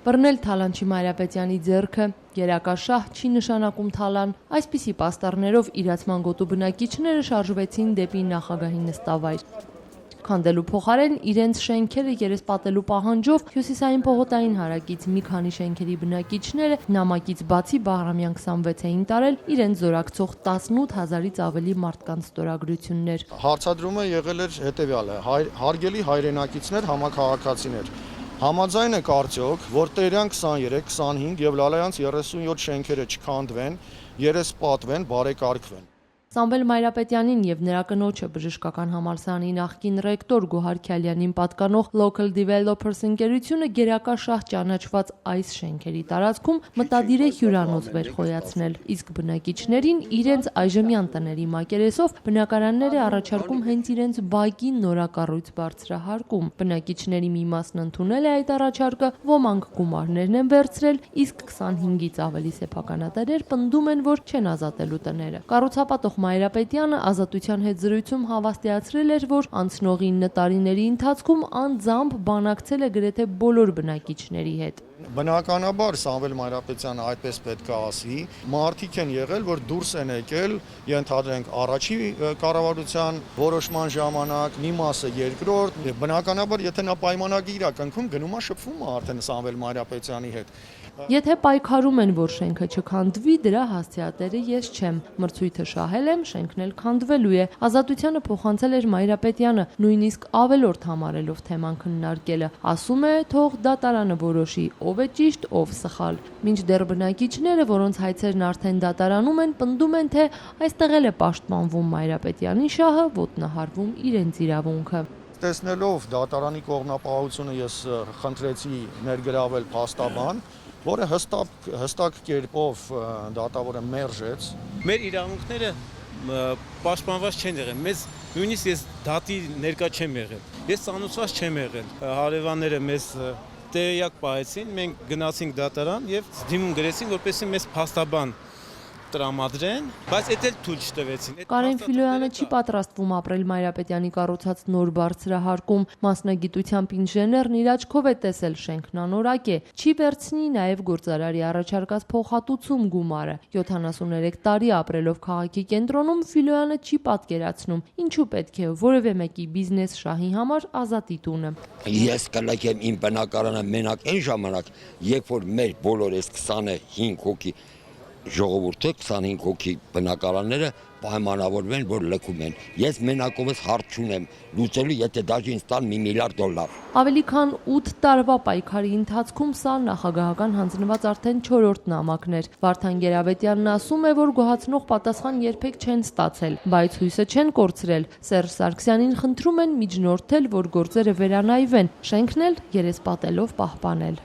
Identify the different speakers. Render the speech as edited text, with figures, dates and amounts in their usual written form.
Speaker 1: Բռնել Թալանչի Մայրապետյանի ձեռքը, երակա շահ չի նշանակում Թալան, այսպիսի պաստառներով իրացման գոտու բնակիչները շարժվեցին դեպի նախագահի նստավայր։ Քանդելու փոխարեն իրենց շենքերը երեսպատելու պահանջով հյուսիսային պողոտային հարակից մի քանի շենքերի բնակիչները նամակից բացի Բաղրամյան 26-ին տարել իրենց զորակցող 18,000-ից ավելի մարդկանց ստորագրություններ։
Speaker 2: Հարցադրումը եղել էր հետևյալը. հարգելի հայրենակիցներ, համաքաղաքացիներ, համաձայն եք արդյոք, որ Տերյան 23, 25 եւ Լալայանց 37 շենքերը չքանդվեն, երեսպատվեն, բարեկարգվեն։
Speaker 1: Սամվել Մայրապետյանին եւ նրա կնոջը բժշկական համալսարանի նախկին ռեկտոր Գոհար Քյալյանին պատկանող Local Developers ընկերությունը գերակա շահ ճանաչված այս շենքերի տարածքում մտադիր է հյուրանոց վերխոյացնել, իսկ բնակիչներին իրենց այժմյան տների մակերեսով բնակարաններ է առաջարկում հենց իրենց բակի նորակառույց բարձրահարկում։ Բնակիչների մի մասն ընդունել է այդ առաջարկը, ոմանք գումարներն են վերցրել, իսկ 25-ից ավելի սեփականատերեր պնդում են, որ չեն ազատելու տները։ Կառուցապատող Մայրապետյանը ազատության հետ զրույցում հավաստիացրել էր, որ անցնող 9 տարիների ընթացքում անձամբ բանակցել է գրեթե բոլոր բնակիչների հետ։
Speaker 2: Բնականաբար Սամվել Մայրապետյանը այդպես պետք է ասի, մարդիկ են եղել, որ դուրս են եկել, ենթադրենք առաջի կառավարության որոշման ժամանակ, մի մասը երկրորդ, բնականաբար եթե նա պայմանագիր է կնքում, գնում է շփվում արդեն Սամվել Մայրապետյանի հետ։
Speaker 1: Եթե պայքարում են, որ շենքը չքանդվի, դրա հասցեատերը ես չեմ։ Մրցույթը շահել եմ, շենքն էլ քանդվելու է։ Ազատությանը փոխանցել էր Մայրապետյանը, նույնիսկ ավելորդ համարելով թեման քննարկելը։ Ասում է, թող դատարանը որոշի, ով է ճիշտ, ով սխալ։ Մինչդեռ բնակիչները, որոնց հայցերն արդեն դատարանում են, պնդում են, թե այստեղ էլ է պաշտպանվում Մայրապետյանի շահը, ոտնահարվում իրենց իրավունքը։
Speaker 2: Տեսնելով դատարանի կողմնապահությունը ես խնդրեցի ներգրավել փաստաբան, որը հստակ կերպով դատավորը մերժեց։
Speaker 3: Մեր իրավունքները պաշտպանված չեն եղել։ Մեզ նույնիսկ ես դատի ներկա չեմ եղել։ Ես ծանոթված չեմ եղել։ Հարևանները մեզ տեղյակ պահեցին, մենք գնացինք դատարան եւ դիմում գրեցին, որպեսզի մեզ փաստաբան տրամադրեն, բայց դա էլ թույլ չտվեցին։
Speaker 1: Կարեն Ֆիլոյանը չի պատրաստվում ապրել Մայրապետյանի կառուցած նոր բարձրահարկում, մասնագիտությամբ ինժեներն իր աչքով է տեսել շենքն անորակ է, չի վերցնի նաև գործարարի առաջարկած փոխհատուցում գումարը։ 73 տարի ապրելով քաղաքի կենտրոնում Ֆիլոյանը չի պատկերացնում, ինչու պետք է որևէ մեկի բիզնես շահի համար ազատի տունը։
Speaker 4: Ես կլակեմ իմ բնակարանը մենակ այն ժամանակ, երբ որ մեր բոլոր այս 25 հոգի ժողովուրդը 25 հոգի բնակարանները պայմանավորվեն, որ լքում են։ Ես մենակովս հարց չունեմ լուծելու, եթե դաժե ինձ տան $1 միլիարդ։
Speaker 1: Ավելի քան 8 տարվա պայքարի ընթացքում սա նախագահական հանձնված արդեն 4-րդ նամակն էր։ Վարդան Գերավետյանն ասում է, որ գոհացնող պատասխան երբեք չեն ստացել, բայց հույսը չեն կորցրել։ Սերժ Սարգսյանին խնդրում են միջնորդել, որ գործերը վերանայվեն, շենքն էլ երեսպատելով պահպանել։